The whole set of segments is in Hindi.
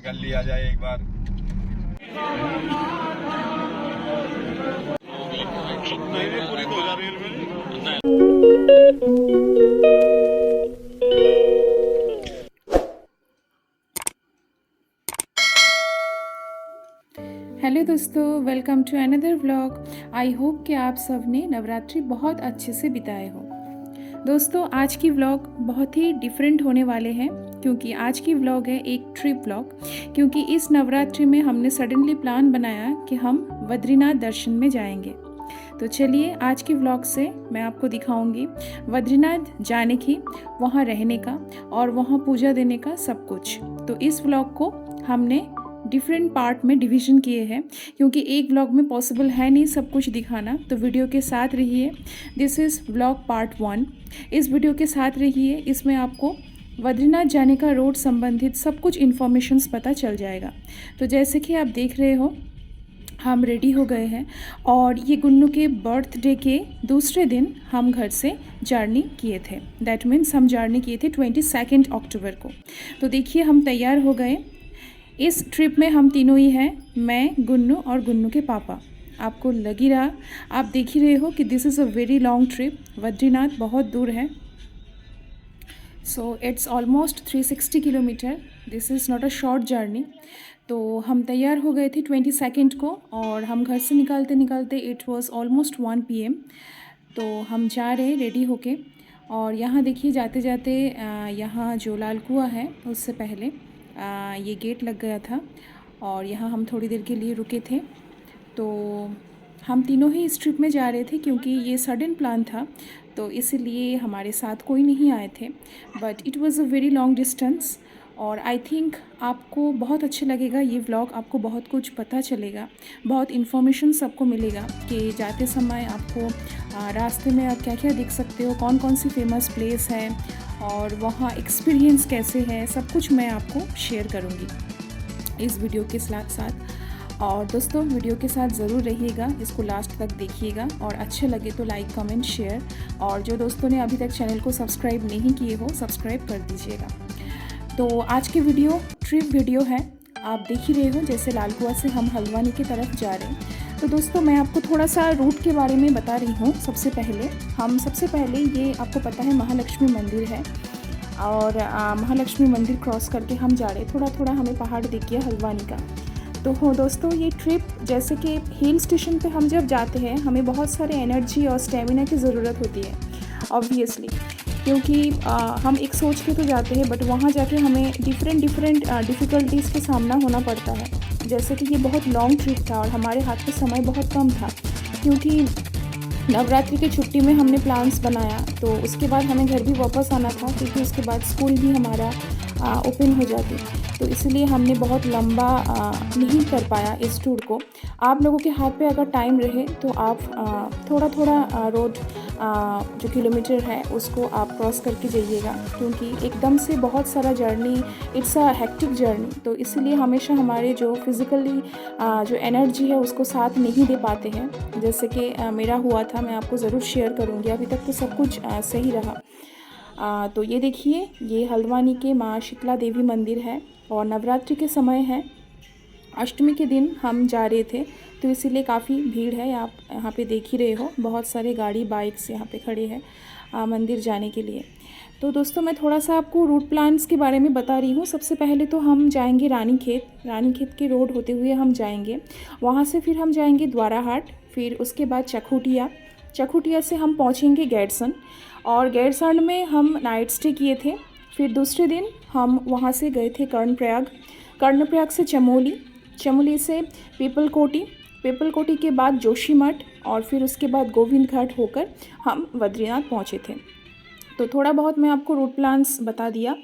गली आ जाए एक बार। पूरी तो हो जा रही है। हेलो दोस्तों, welcome to another vlog. I hope कि आप सब ने नवरात्रि बहुत अच्छे से बिताए हो। दोस्तों, आज की व्लॉग बहुत ही डिफरेंट होने वाले हैं क्योंकि आज की व्लॉग है एक ट्रिप व्लॉग। क्योंकि इस नवरात्रि में हमने सडनली प्लान बनाया कि हम बद्रीनाथ दर्शन में जाएंगे। तो चलिए आज की व्लॉग से मैं आपको दिखाऊंगी बद्रीनाथ जाने की, वहाँ रहने का और वहाँ पूजा देने का सब कुछ। तो इस व्लॉग को हमने डिफरेंट पार्ट में डिवीज़न किए हैं क्योंकि एक व्लॉग में पॉसिबल है नहीं सब कुछ दिखाना। तो वीडियो के साथ रहिए। This is vlog part 1। इस वीडियो के साथ रहिए, इसमें आपको बद्रीनाथ जाने का रोड संबंधित सब कुछ इन्फॉर्मेशंस पता चल जाएगा। तो जैसे कि आप देख रहे हो, हम रेडी हो गए हैं और ये गुन्नू के बर्थडे के दूसरे दिन हम घर से जर्नी किए थे। दैट मीन्स हम जर्नी किए थे 22 अक्टूबर को। तो देखिए हम तैयार हो गए। इस ट्रिप में हम तीनों ही हैं, मैं, गुन्नू और गुन्नू के पापा। आपको लग ही रहा, आप देख ही रहे हो कि this is a very long trip. Badrinath बहुत दूर है। So it's almost 360 kilometre. This is not a short journey. तो हम तैयार हो गए थे 22 को और हम घर से निकलते निकलते इट वाज ऑलमोस्ट 1 PM। तो हम जा रहे रेडी होके। और यहाँ देखिए जाते जाते यहाँ जो लाल कुआं है उससे पहले ये गेट लग गया था और यहाँ हम थोड़ी देर के लिए रुके थे। तो हम तीनों ही इस ट्रिप में जा रहे थे क्योंकि ये सडन प्लान था, तो इसीलिए हमारे साथ कोई नहीं आए थे। But it was a very long distance और आई थिंक आपको बहुत अच्छा लगेगा ये व्लॉग। आपको बहुत कुछ पता चलेगा, बहुत इन्फॉर्मेशन सबको मिलेगा कि जाते समय आपको रास्ते में आप क्या क्या देख सकते हो, कौन कौन सी फेमस प्लेस है और वहाँ एक्सपीरियंस कैसे है, सब कुछ मैं आपको शेयर करूँगी इस वीडियो के साथ। और दोस्तों वीडियो के साथ ज़रूर रहिएगा, इसको लास्ट तक देखिएगा और अच्छे लगे तो लाइक कमेंट शेयर। और जो दोस्तों ने अभी तक चैनल को सब्सक्राइब नहीं किए हो सब्सक्राइब कर दीजिएगा। तो आज की वीडियो ट्रिप वीडियो है, आप देख ही रहे हो। जैसे लाल कुआं से हम हल्द्वानी की तरफ जा रहे हैं। तो दोस्तों मैं आपको थोड़ा सा रूट के बारे में बता रही हूँ। सबसे पहले ये आपको पता है महालक्ष्मी मंदिर है और महालक्ष्मी मंदिर क्रॉस करके हम जा रहे हैं। थोड़ा थोड़ा हमें पहाड़ दिख गया हल्द्वानी का। तो हो दोस्तों, ये ट्रिप जैसे कि हिल स्टेशन पे हम जब जाते हैं हमें बहुत सारे एनर्जी और स्टेमिना की ज़रूरत होती है ऑब्वियसली, क्योंकि हम एक सोच के तो जाते हैं बट वहाँ जाके हमें डिफरेंट डिफ़िकल्टीज़ के सामना होना पड़ता है। जैसे कि ये बहुत लॉन्ग ट्रिप था और हमारे हाथ में समय बहुत कम था क्योंकि नवरात्रि की छुट्टी में हमने प्लान्स बनाया। तो उसके बाद हमें घर भी वापस आना था क्योंकि उसके बाद स्कूल भी हमारा ओपन हो जाती। तो इसलिए हमने बहुत लंबा नहीं कर पाया इस टूर को। आप लोगों के हाथ पे अगर टाइम रहे तो आप थोड़ा थोड़ा रोड जो किलोमीटर है उसको आप क्रॉस करके जाइएगा क्योंकि एकदम से बहुत सारा journey, it's a hectic journey. तो इसीलिए हमेशा हमारे जो फिज़िकली जो एनर्जी है उसको साथ नहीं दे पाते हैं। जैसे कि मेरा हुआ था, मैं आपको ज़रूर शेयर करूँगी। अभी तक तो सब कुछ सही रहा। तो ये देखिए, ये हल्द्वानी के माँ शीतला देवी मंदिर है और नवरात्रि के समय है, अष्टमी के दिन हम जा रहे थे तो इसीलिए काफ़ी भीड़ है। आप यहाँ पे देख ही रहे हो, बहुत सारे गाड़ी बाइक्स यहाँ पे खड़े हैं मंदिर जाने के लिए। तो दोस्तों मैं थोड़ा सा आपको रूट प्लान्स के बारे में बता रही हूँ। सबसे पहले तो हम जाएंगे रानीखेत के रोड होते हुए हम जाएंगे। वहाँ से फिर हम जाएंगे द्वाराहाट, फिर उसके बाद चकुटिया से हम पहुँचेंगे गैरसन और गैरसन में हम नाइट स्टे किए थे। फिर दूसरे दिन हम वहाँ से गए थे कर्णप्रयाग से चमोली से पीपलकोटी के बाद जोशीमठ और फिर उसके बाद गोविंद घाट होकर हम बद्रीनाथ पहुँचे थे। तो थोड़ा बहुत मैं आपको रूट प्लान्स बता दिया।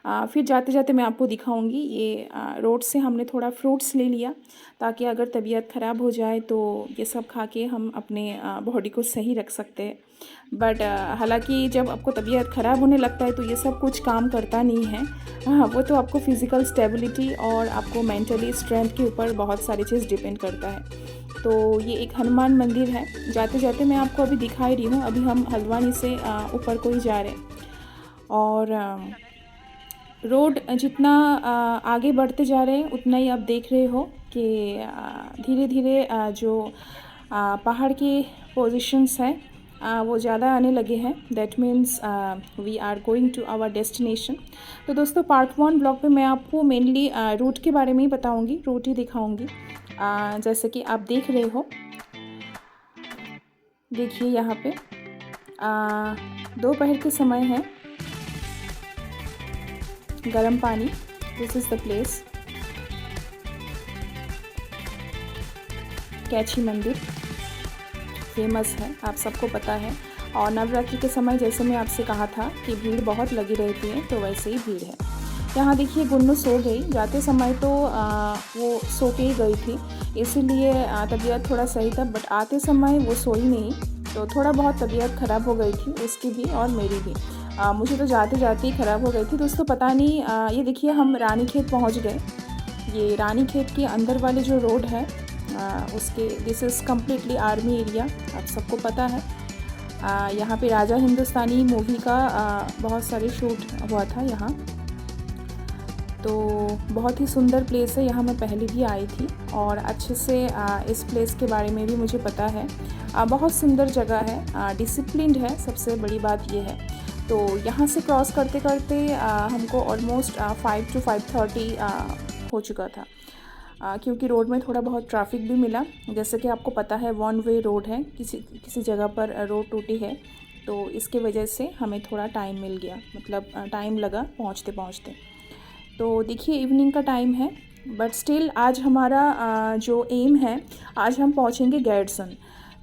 फिर जाते जाते मैं आपको दिखाऊंगी। ये रोड से हमने थोड़ा फ्रूट्स ले लिया ताकि अगर तबीयत ख़राब हो जाए तो ये सब खा के हम अपने बॉडी को सही रख सकते हैं। बट हालांकि जब आपको तबीयत ख़राब होने लगता है तो ये सब कुछ काम करता नहीं है। हाँ, वो तो आपको फ़िज़िकल स्टेबिलिटी और आपको मेंटली स्ट्रेंथ के ऊपर बहुत सारी चीज़ डिपेंड करता है। तो ये एक हनुमान मंदिर है। जाते जाते मैं आपको अभी दिखा ही रही हूँ। अभी हम हल्द्वानी से ऊपर को ही जा रहे हैं। और रोड जितना आगे बढ़ते जा रहे हैं उतना ही आप देख रहे हो कि धीरे धीरे जो पहाड़ की पोजीशंस हैं वो ज़्यादा आने लगे हैं। That means we are going to our destination. तो दोस्तों पार्ट 1 ब्लॉग पे मैं आपको मेनली रूट के बारे में ही बताऊंगी, रूट ही दिखाऊंगी। जैसे कि आप देख रहे हो, देखिए यहाँ पे दोपहर के समय है, गर्म पानी, दिस इज़ द प्लेस। कैची मंदिर फेमस है, आप सबको पता है। और नवरात्रि के समय जैसे मैं आपसे कहा था कि भीड़ बहुत लगी रहती है, तो वैसे ही भीड़ है। यहाँ देखिए गुन्नू सो गई, जाते समय तो वो सो के ही गई थी, इसीलिए तबीयत थोड़ा सही था, बट आते समय वो सोई नहीं, तो थोड़ा बहुत तबीयत ख़राब हो गई थी उसकी भी और मेरी भी। मुझे तो जाते जाते ही ख़राब हो गई थी दोस्तों, पता नहीं। ये देखिए हम रानीखेत पहुँच गए। ये रानीखेत के अंदर वाले जो रोड है उसके, this is completely army area, आप सबको पता है। यहाँ पे राजा हिंदुस्तानी मूवी का बहुत सारे शूट हुआ था यहाँ। तो बहुत ही सुंदर प्लेस है, यहाँ मैं पहले भी आई थी और अच्छे से इस प्लेस के बारे में भी मुझे पता है। बहुत सुंदर जगह है, डिसिप्लिन्ड है, सबसे बड़ी बात ये है। तो यहाँ से क्रॉस करते करते हमको ऑलमोस्ट 5 to 5:30 हो चुका था, क्योंकि रोड में थोड़ा बहुत ट्रैफिक भी मिला। जैसे कि आपको पता है 1 वे रोड है, किसी जगह पर रोड टूटी है, तो इसके वजह से हमें थोड़ा टाइम मिल गया, मतलब टाइम लगा पहुँचते पहुँचते। तो देखिए इवनिंग का टाइम है, बट स्टिल आज हमारा जो एम है, आज हम पहुँचेंगे गैरसन।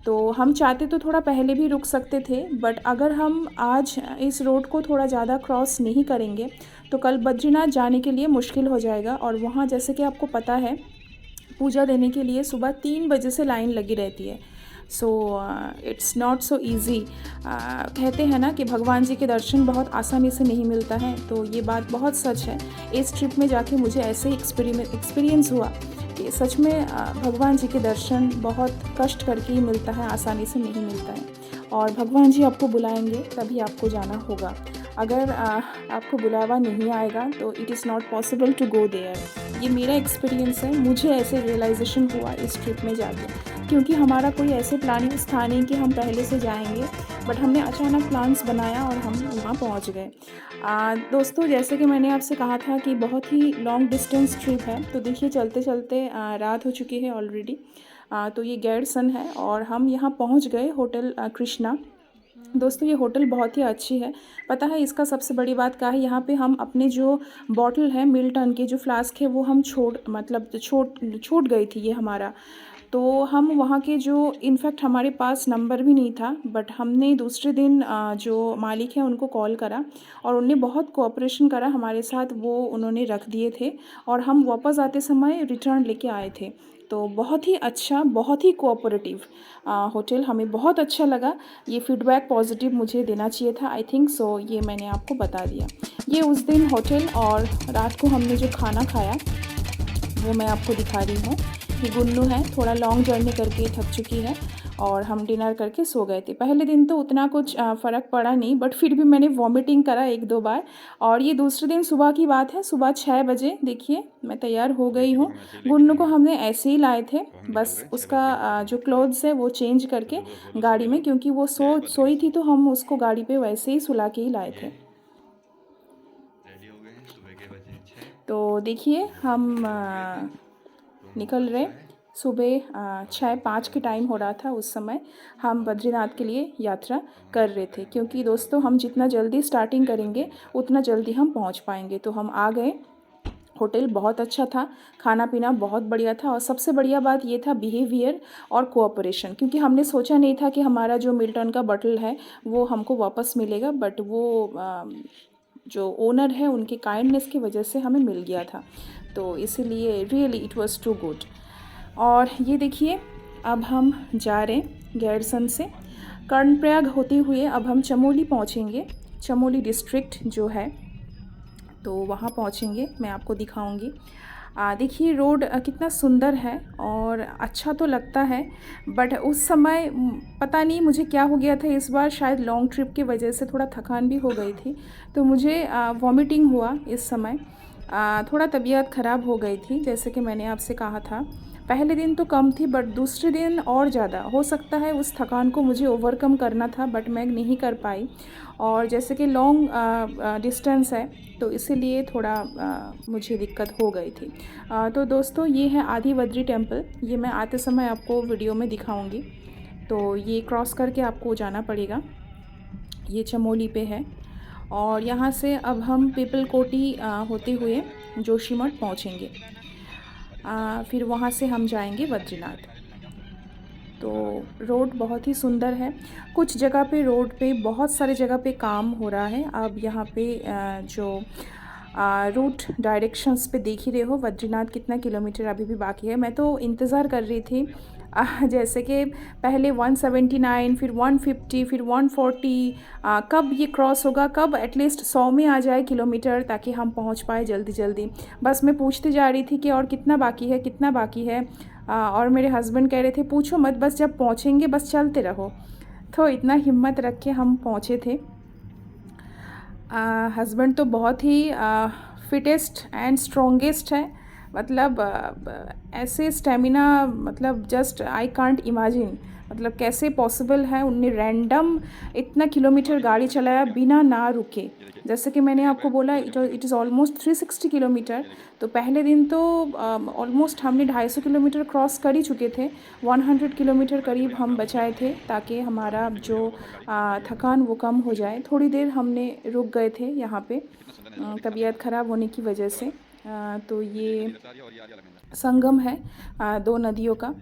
तो हम चाहते तो थोड़ा पहले भी रुक सकते थे, बट अगर हम आज इस रोड को थोड़ा ज़्यादा क्रॉस नहीं करेंगे तो कल बद्रीनाथ जाने के लिए मुश्किल हो जाएगा। और वहाँ जैसे कि आपको पता है पूजा देने के लिए सुबह 3 बजे से लाइन लगी रहती है। So it's not so easy. कहते हैं ना कि भगवान जी के दर्शन बहुत आसानी से नहीं मिलता है, तो ये बात बहुत सच है। इस ट्रिप में जाके मुझे ऐसे ही एक्सपीरियंस हुआ कि सच में भगवान जी के दर्शन बहुत कष्ट करके ही मिलता है, आसानी से नहीं मिलता है। और भगवान जी आपको बुलाएंगे तभी आपको जाना होगा। अगर आपको बुलावा नहीं आएगा तो it is not possible to go there. ये मेरा एक्सपीरियंस है, मुझे ऐसे रियलाइजेशन हुआ इस ट्रिप में जाके, क्योंकि हमारा कोई ऐसे प्लानिंग था नहीं कि हम पहले से जाएंगे, बट हमने अचानक प्लान्स बनाया और हम वहाँ पहुँच गए। दोस्तों जैसे कि मैंने आपसे कहा था कि बहुत ही लॉन्ग डिस्टेंस ट्रिप है, तो देखिए चलते चलते रात हो चुकी है ऑलरेडी। तो ये गैरसन है और हम यहाँ पहुँच गए होटल कृष्णा। दोस्तों ये होटल बहुत ही अच्छी है। पता है इसका सबसे बड़ी बात क्या है, यहाँ पे हम अपने जो बॉटल है मिल्टन के जो फ्लास्क है वो हम छूट गई थी ये हमारा। तो हम वहाँ के जो, इनफैक्ट हमारे पास नंबर भी नहीं था, बट हमने दूसरे दिन जो मालिक है उनको कॉल करा और उन्होंने बहुत कोऑपरेशन करा हमारे साथ, वो उन्होंने रख दिए थे और हम वापस आते समय रिटर्न लेके आए थे। तो बहुत ही अच्छा, बहुत ही कोऑपरेटिव होटल, हमें बहुत अच्छा लगा। ये फीडबैक पॉजिटिव मुझे देना चाहिए था, आई थिंक सो, ये मैंने आपको बता दिया। ये उस दिन होटल, और रात को हमने जो खाना खाया वो मैं आपको दिखा रही हूँ। ये गुन्नू है, थोड़ा लॉन्ग जर्नी करके थक चुकी है और हम डिनर करके सो गए थे। पहले दिन तो उतना कुछ फ़र्क पड़ा नहीं, बट फिर भी मैंने वॉमिटिंग करा 1-2 बार। और ये दूसरे दिन सुबह की बात है, सुबह 6 बजे देखिए मैं तैयार हो गई हूँ। गुन्नू को हमने ऐसे ही लाए थे, बस उसका जो क्लोथ्स है वो चेंज करके गाड़ी में, क्योंकि वो सोई थी तो हम उसको गाड़ी पे वैसे ही सुला के ही लाए थे। तो देखिए हम निकल रहे, सुबह 6-5 के टाइम हो रहा था उस समय। हम बद्रीनाथ के लिए यात्रा कर रहे थे, क्योंकि दोस्तों हम जितना जल्दी स्टार्टिंग करेंगे उतना जल्दी हम पहुंच पाएंगे। तो हम आ गए। होटल बहुत अच्छा था, खाना पीना बहुत बढ़िया था, और सबसे बढ़िया बात ये था बिहेवियर और कोऑपरेशन, क्योंकि हमने सोचा नहीं था कि हमारा जो मिल्टन का बॉटल है वो हमको वापस मिलेगा, बट वो जो ओनर है उनके काइंडनेस की वजह से हमें मिल गया था। तो इसीलिए really it was too good. और ये देखिए अब हम जा रहे हैं गैरसन से कर्णप्रयाग होते हुए, अब हम चमोली पहुंचेंगे। चमोली डिस्ट्रिक्ट जो है तो वहाँ पहुँचेंगे, मैं आपको दिखाऊंगी। देखिए रोड कितना सुंदर है और अच्छा तो लगता है, बट उस समय पता नहीं मुझे क्या हो गया था इस बार, शायद लॉन्ग ट्रिप की वजह से थोड़ा थकान भी हो गई थी, तो मुझे वॉमिटिंग हुआ इस समय। थोड़ा तबीयत ख़राब हो गई थी, जैसे कि मैंने आपसे कहा था। पहले दिन तो कम थी, बट दूसरे दिन और ज़्यादा। हो सकता है उस थकान को मुझे ओवरकम करना था, बट मैं नहीं कर पाई। और जैसे कि लॉन्ग डिस्टेंस है, तो इसीलिए थोड़ा मुझे दिक्कत हो गई थी। तो दोस्तों ये है आदि बद्री टेम्पल, ये मैं आते समय आपको वीडियो में दिखाऊंगी। तो ये क्रॉस करके आपको जाना पड़ेगा, ये चमोली पे है। और यहाँ से अब हम पीपल कोटी होते हुए जोशीमठ पहुँचेंगे। फिर वहाँ से हम जाएंगे बद्रीनाथ। तो रोड बहुत ही सुंदर है। कुछ जगह पे रोड पे बहुत सारे जगह पे काम हो रहा है। अब यहाँ पे जो रूट डायरेक्शंस पे देख ही रहे हो, बद्रीनाथ कितना किलोमीटर अभी भी बाकी है। मैं तो इंतज़ार कर रही थी जैसे कि पहले 179, फिर 150, फिर 140, कब ये क्रॉस होगा, कब एटलीस्ट 100 में आ जाए किलोमीटर, ताकि हम पहुंच पाए जल्दी जल्दी। बस मैं पूछती जा रही थी कि और कितना बाकी है, कितना बाकी है। और मेरे हस्बैंड कह रहे थे पूछो मत, बस जब पहुंचेंगे बस चलते रहो। तो इतना हिम्मत रख के हम पहुँचे थे। हस्बैंड तो बहुत ही फिटेस्ट एंड स्ट्रॉन्गेस्ट है, मतलब ऐसे स्टेमिना, मतलब जस्ट आई कांट इमेजिन, मतलब कैसे पॉसिबल है। उनने रैंडम इतना किलोमीटर गाड़ी चलाया बिना ना रुके। जैसे कि मैंने आपको बोला, इट इज़ ऑलमोस्ट 360 किलोमीटर। तो पहले दिन तो ऑलमोस्ट हमने 250 किलोमीटर क्रॉस कर ही चुके थे। 100 किलोमीटर करीब हम बचाए थे, ताकि हमारा जो थकान वो कम हो जाए। थोड़ी देर हमने रुक गए थे यहाँ पे तबीयत ख़राब होने की वजह से। तो ये संगम है दो नदियों का।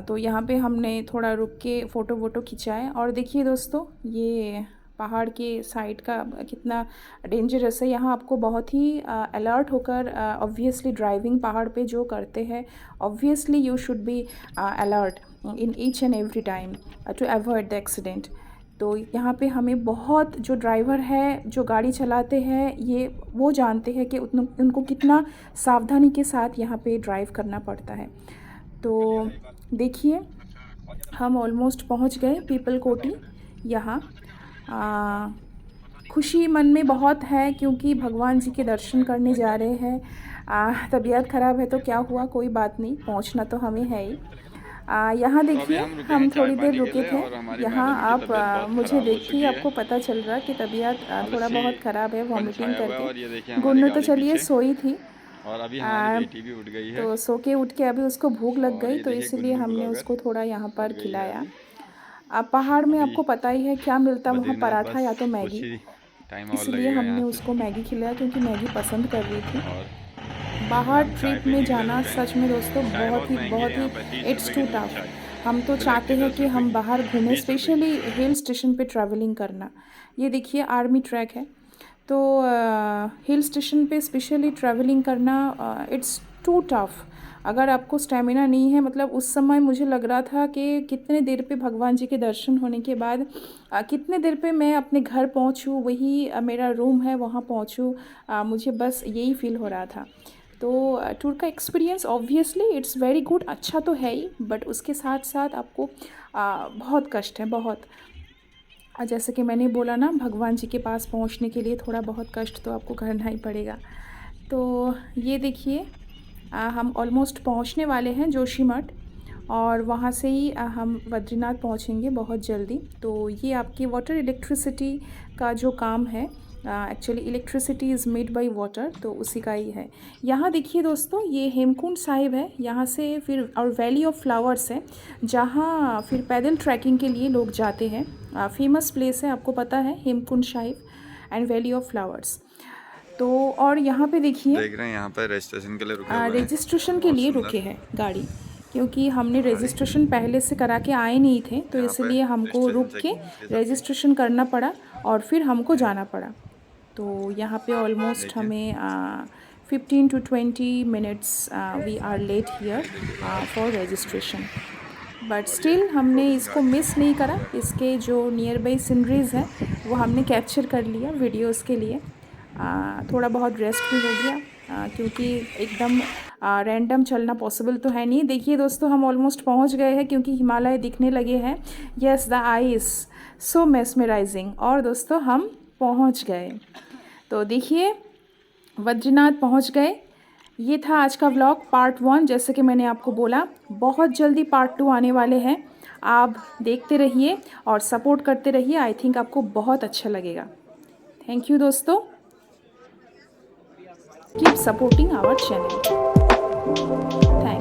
तो यहाँ पे हमने थोड़ा रुक के फ़ोटो वोटो खिंचाए। और देखिए दोस्तों, ये पहाड़ के साइड का कितना डेंजरस है। यहाँ आपको बहुत ही अलर्ट होकर, ऑब्वियसली ड्राइविंग पहाड़ पे जो करते हैं, obviously you should be alert in each and every time to avoid the accident. तो यहाँ पे हमें बहुत, जो ड्राइवर है जो गाड़ी चलाते हैं, ये वो जानते हैं कि उनको कितना सावधानी के साथ यहाँ पे ड्राइव करना पड़ता है। तो देखिए हम ऑलमोस्ट पहुँच गए पीपल कोटी। यहाँ खुशी मन में बहुत है, क्योंकि भगवान जी के दर्शन करने जा रहे हैं। तबीयत ख़राब है तो क्या हुआ, कोई बात नहीं, पहुँचना तो हमें है ही। यहाँ देखिए हम थोड़ी देर रुके थे। यहाँ आप मुझे देख के ही आपको पता चल रहा कि तबीयत थोड़ा बहुत ख़राब है, वॉमिटिंग करके। गुन्नू तो चलिए सोई थी, और अभी हमारी बेटी भी उठ गई है, तो सो के उठ के अभी उसको भूख लग और गई, ये तो देखिए इसीलिए गुन्नू हमने ब्लॉगर उसको थोड़ा यहाँ पर गई है खिलाया। अभी। अब पहाड़ में अभी आपको पता ही है क्या मिलता है वहाँ, बद्रीनाथ पराठा या बस तो कुछ मैगी। ही टाइम और इसलिए लगेगा हमने यहाँ उसको मैगी खिलाया, क्योंकि मैगी पसंद कर रही थी। और बाहर हम चाय ट्रिप में पीने के लिए जाना रुके हैं। सच में दोस्तों चाय बहुत ही महंगी है यहाँ पे, 30 इट्स रुपए टू की टफ। चाय। हम तो ब्लैक चाहते टी हैं 10 कि रुपए हम की, बाहर घूमें, 20 रुपए स्पेशली की। हिल स्टेशन पे ट्रैवलिंग करना। ये देखिए आर्मी ट्रैक है, तो हिल स्टेशन पे स्पेशली ट्रैवलिंग करना इट्स टू टफ। अगर आपको स्टेमिना नहीं है, मतलब उस समय मुझे लग रहा था कि कितने देर पे भगवान जी के दर्शन होने के बाद कितने देर पे मैं अपने घर पहुंचूं, वही मेरा रूम है वहां पहुंचूं, मुझे बस यही फील हो रहा था। तो टूर का experience obviously it's very good, अच्छा तो है ही, बट उसके साथ साथ आपको बहुत कष्ट है, बहुत। जैसे कि मैंने बोला ना, भगवान जी के पास पहुंचने के लिए थोड़ा बहुत कष्ट तो आपको करना ही पड़ेगा। तो ये देखिए हम ऑलमोस्ट पहुंचने वाले हैं जोशीमठ, और वहाँ से ही हम बद्रीनाथ पहुँचेंगे बहुत जल्दी। तो ये आपकी वाटर इलेक्ट्रिसिटी का जो काम है, actually electricity is made by water, तो उसी का ही है। यहाँ देखिए दोस्तों, ये हेमकुंड साहिब है। यहाँ से फिर और वैली ऑफ फ्लावर्स है, जहाँ फिर पैदल ट्रैकिंग के लिए लोग जाते हैं। फेमस प्लेस है, आपको पता है, Hemkund Sahib and valley of flowers. तो और यहाँ पे देखिए देख रहे हैं यहाँ पर रजिस्ट्रेशन के लिए रुके हुए हैं। रजिस्ट्रेशन के बहुत लिए सुंदर। रुके हैं गाड़ी, क्योंकि हमने रजिस्ट्रेशन पहले से करा के आए नहीं थे, तो यहाँ पे इसलिए हमको रुक के रजिस्ट्रेशन चेकिंग के साथ रजिस्ट्रेशन करना पड़ा और फिर हमको जाना पड़ा। तो यहाँ पे ऑलमोस्ट देखिए। हमें 15 to 20 minutes we are late here for registration, but still हमने इसको मिस नहीं करा। इसके जो नियर बाई सीनरीज़ हैं वो हमने कैप्चर कर लिया वीडियोस के लिए। थोड़ा बहुत रेस्ट भी हो गया, क्योंकि एकदम रैंडम चलना पॉसिबल तो है नहीं। देखिए दोस्तों, हम ऑलमोस्ट पहुंच गए हैं क्योंकि हिमालय दिखने लगे हैं। Yes, the ice so mesmerising. और दोस्तों हम पहुंच गए। तो देखिए, बद्रीनाथ पहुंच गए। ये था आज का व्लॉग पार्ट 1। जैसे कि मैंने आपको बोला, बहुत जल्दी पार्ट 2 आने वाले हैं। आप देखते रहिए और सपोर्ट करते रहिए। आई थिंक आपको बहुत अच्छा लगेगा। थैंक यू दोस्तों। Keep supporting our channel. Thank